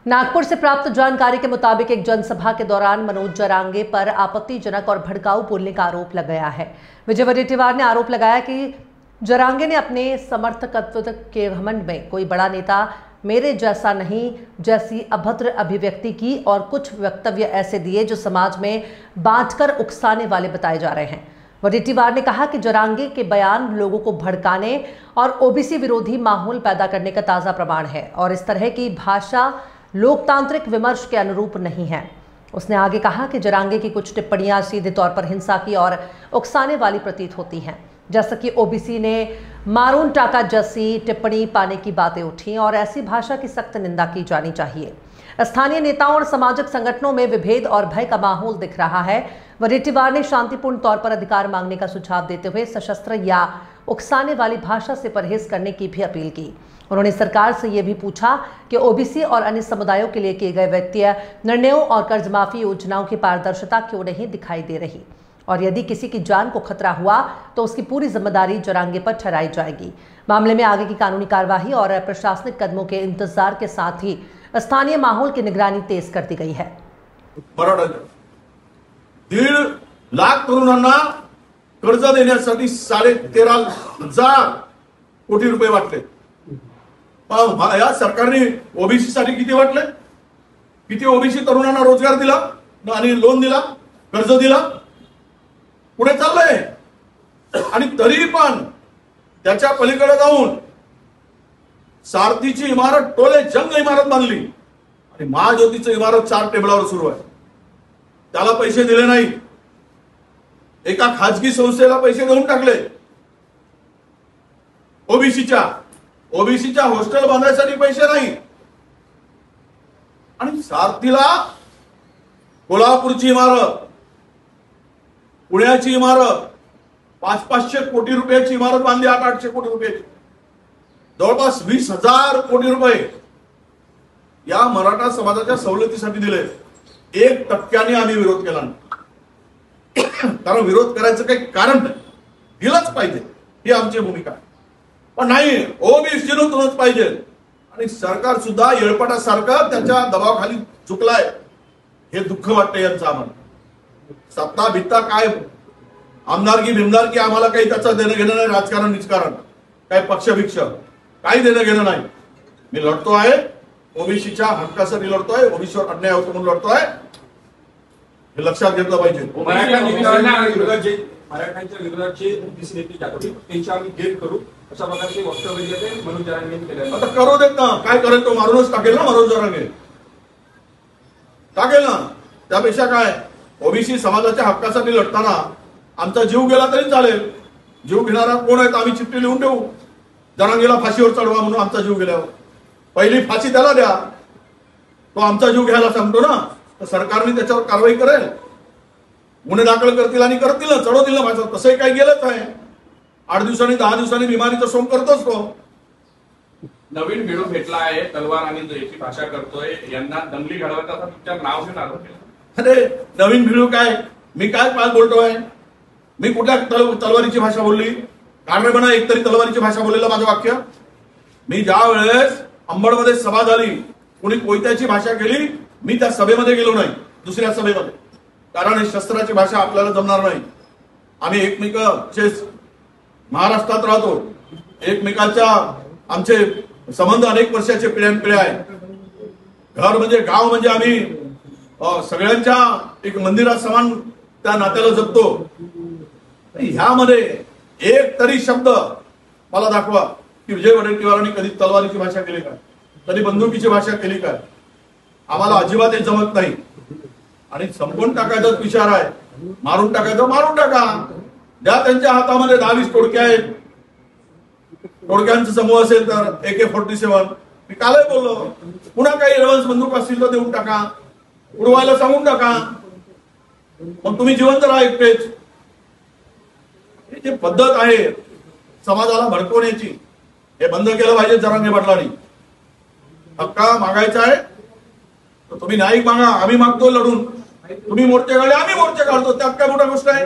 नागपुर से प्राप्त जानकारी के मुताबिक एक जनसभा के दौरान मनोज जरांगे पर आपत्तिजनक और भड़काऊ बोलने का आरोप लगाया है। विजय वडेट्टीवार ने आरोप लगाया कि जरांगे ने अपने समर्थकत्व के घमंड में कोई बड़ा नेता मेरे जैसा नहीं जैसी अभद्र अभिव्यक्ति की और कुछ वक्तव्य ऐसे दिए जो समाज में बांटकर उकसाने वाले बताए जा रहे हैं। वडेट्टीवार ने कहा कि जरांगे के बयान लोगों को भड़काने और ओबीसी विरोधी माहौल पैदा करने का ताज़ा प्रमाण है और इस तरह की भाषा लोकतांत्रिक विमर्श के अनुरूप नहीं है। उसने आगे कहा कि जरांगे की कुछ टिप्पणियां सीधे तौर पर हिंसा की और उकसाने वाली प्रतीत होती हैं, जैसा कि ओबीसी ने मारून टाका जैसी टिप्पणी पाने की बातें उठी और ऐसी भाषा की सख्त निंदा की जानी चाहिए। स्थानीय नेताओं और सामाजिक संगठनों में विभेद और भय का माहौल दिख रहा है। वडेट्टीवार ने शांतिपूर्ण तौर पर अधिकार मांगने का सुझाव देते हुए सशस्त्र या उकसाने वाली भाषा से परहेज करने की भी अपील की। उन्होंने सरकार से यह भी पूछा कि ओबीसी और अन्य समुदायों के लिए किए गए वित्तीय निर्णयों और कर्ज माफी योजनाओं की पारदर्शिता क्यों नहीं दिखाई दे रही और यदि किसी की जान को खतरा हुआ तो उसकी पूरी जिम्मेदारी जरांगे पर ठहराई जाएगी। मामले में आगे की कानूनी कार्यवाही और प्रशासनिक कदमों के इंतजार के साथ ही स्थानीय माहौल की निगरानी तेज कर दी गई है। 1.5 लाख तरुणांना कर्ज देण्यासाठी 13,500 कोटी रुपये वाटले। या सरकारने ओबीसी साठी किती वाटले? किती ओबीसी तरुणांना रोजगार दिला आणि लोन दिला, कर्ज दिला? पुढे चाललंय आणि तरी पण त्याच्या पलीकडे जाऊन सारथीची इमारत टोले जंग इमारत बांधली आणि महाज्योतीची इमारत 4 टेबलावर सुरू आहे। त्याला पैसे दिले नाही, एका खाजगी संस्थेला पैसे देऊन टाकले। ओबीसीच्या हॉस्टेल बांधण्यासाठी पैसे नाही आणि सारथीला कोल्हापूरची इमारत, पुण्याची इमारत 500-500 कोटी रुपयाची इमारत बांधली, 800-800 कोटी रुपयाची, जवळपास 20,000 कोटी रुपये या मराठा समाजाच्या सवलतीसाठी दिले। 1% आम्ही विरोध केला नाही, कारण विरोध करायचं काही कारण नाही, दिलंच पाहिजे ही आमची भूमिका आहे। पण नाही, ओबीसीनं तुनच पाहिजे आणि सरकार सुद्धा येळपाटासारखं त्याच्या दबावाखाली झुकलाय। हे दुःख वाटतं यांचं आम्हाला। सत्ता भित्ता काय, आमदारकी बिमदारकी आम्हाला काही त्याचं देणं घेणं नाही, राजकारण निजकारण काय पक्षभिक्ष काही देणं घेणं नाही। मी लढतो आहे, ओबीसीच्या हक्कासाठी लढतोय, ओबीसीवर अन्याय होतो म्हणून लढतोय, हे लक्षात घेतलं पाहिजे। मराठ्यांच्या विरोधात जे ओबीसी नेते जातात त्यांची आम्ही गेट करू अशा प्रकारचे वक्तव्य जे ते मनोज जरांगेंनी केले। आता करू देत ना, काय करेल तो मारूनच टाकेल ना, मनोज जरांगे टाकेल ना। त्यापेक्षा काय, ओबीसी समाजाच्या हक्कासाठी लढताना आमचा जीव गेला तरी चालेल। जीव घेणारा कोण आहे आम्ही चिठ्ठी लिहून देऊ, जरांगेला फाशीवर चढवा म्हणून आमचा जीव गेल्यावर पहिली फाशी त्याला द्या, तो आमचा जीव घ्यायला सांगतो ना, तर सरकारने त्याच्यावर कारवाई करेल, गुन्हे दाखल करतील आणि करतील ना, चढवतील ना भाषा। तसंही काही गेलंच आहे, 8 दिवसांनी 10 दिवसांनी बिमारीचा सोंग करतोच तो। नवीन भिडू भेटला आहे, तलवार आणि याची भाषा करतोय, यांना दंगली घडवायचा तुमच्या नाव घेऊन आरोप केला। अरे नवीन भिडू काय, मी काय पाल बोलतोय? मी कुठल्या तलवारीची भाषा बोलली? कारण म्हणा एकतरी तलवारीची भाषा बोललेलं माझं वाक्य। मी ज्या वेळेस अंबडमध्ये सभा झाली, कोणी कोयत्याची भाषा केली, मी त्या सभेमध्ये गेलो नाही, दुसऱ्या सभेमध्ये, कारण हे शस्त्राची भाषा आपल्याला जमणार नाही। आम्ही एकमेकांचे महाराष्ट्रात राहतो, एकमेकांच्या आमचे संबंध अनेक वर्षाचे पिढ्यानपिढ्या आहेत। घर म्हणजे गाव म्हणजे आम्ही सगळ्यांच्या एक मंदिरात समान त्या नात्याला जपतो। ह्यामध्ये एक तरी शब्द मला दाखवा की विजय वडेट्टीवारांनी कधी तलवारीची भाषा केली काय, कधी बंदुकीची भाषा केली काय? आम्हाला अजिबात हे जमत नाही आणि संपवून टाकायचाच विचार आहे। मारून टाकायचं, मारून टाका, द्या त्यांच्या हातामध्ये 10-20 टोळक्या आहेत, टोळक्यांचा समूह असेल तर AK-47, मी कालही बोललो, पुन्हा काही एडव्हान्स बंदूक असतील तर देऊन टाका, उडवायला सांगून टाका, मग तुम्ही जिवंत राहा एकटेच। ही जी पद्धत आहे समाजाला भडकवण्याची, हे बंद केलं पाहिजे जरांगे पाटलांनी। हक्का मागायचा आहे तर तुम्ही न्यायिक मागा, आम्ही मागतो लढून, तुम्ही मोर्चे काढले आम्ही मोर्चे काढतो, त्यात काय मोठा गोष्ट आहे?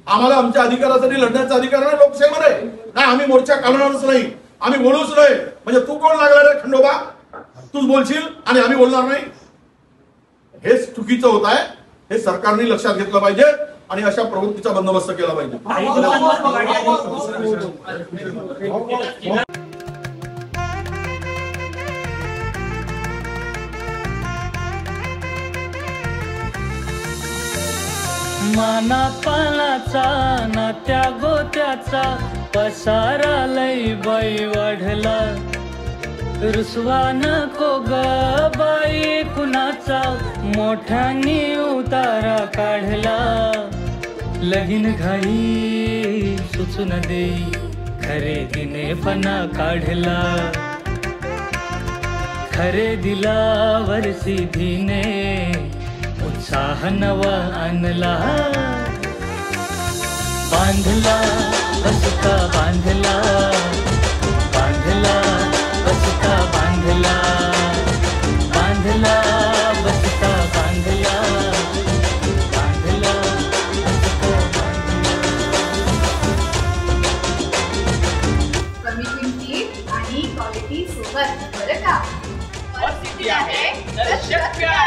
आम्हाला आमच्या अधिकारासाठी लढण्याचा अधिकार आहे लोकशाहीमध्ये। नाही, आम्ही मोर्चा काढणारच नाही, आम्ही बोलूच नाही, म्हणजे तू कोण लागला रे खंडोबा? तूच बोलशील आणि आम्ही बोलणार नाही, हे चुकीचं होत आहे. हे सरकारने लक्षात घेतलं पाहिजे आणि अशा प्रवृत्तीचा बंदोबस्त केला पाहिजे. माना पानाचा नात्या गोत्याचा पसारा लई बाई वाढला. रुसवा नको ग बाई कुणाचा मोठ्यानी उतारा काढला. लगीन घाई सुचून देई खरेदीने पणा काढला. खरेदीला वर्षीधीने उत्साह नवा आणला. बांधला बसका बांधला, बांधला बसका बांधला, बांधला बसका बांधला, बांधला बसका बांधला. कमी किमतीत आणि क्वालिटी सोबत बरं का. सिटी आहे तर शक्य आहे.